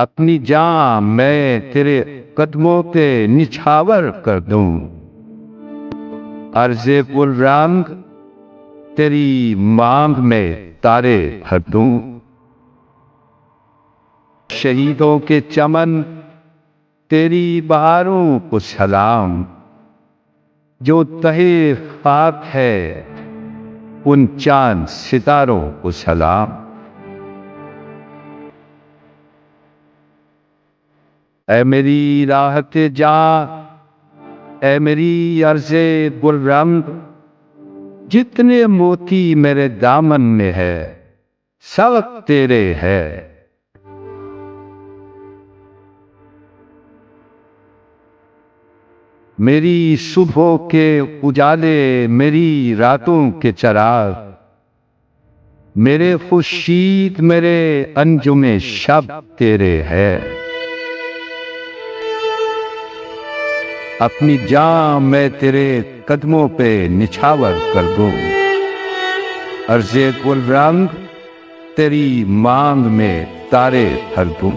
अपनी जान मैं तेरे कदमों पे निछावर कर दूं। अर्ज़े गुलरंग तेरी मांग में तारे भर दूं। शहीदों के चमन तेरी बहारों को सलाम। जो तहे खाक है उन चांद सितारों को सलाम। ऐ मेरी राहते जा, ऐ मेरी अर्ज़े गुलरंग, जितने मोती मेरे दामन में है सब तेरे है। मेरी सुबह के उजाले, मेरी रातों के चराग, मेरे खुर्शीद मेरे अंजुमे शब तेरे है। अपनी जान मैं तेरे कदमों पे निछावर कर दूं। अर्ज़े गुलरंग तेरी मांग में तारे भर दूं।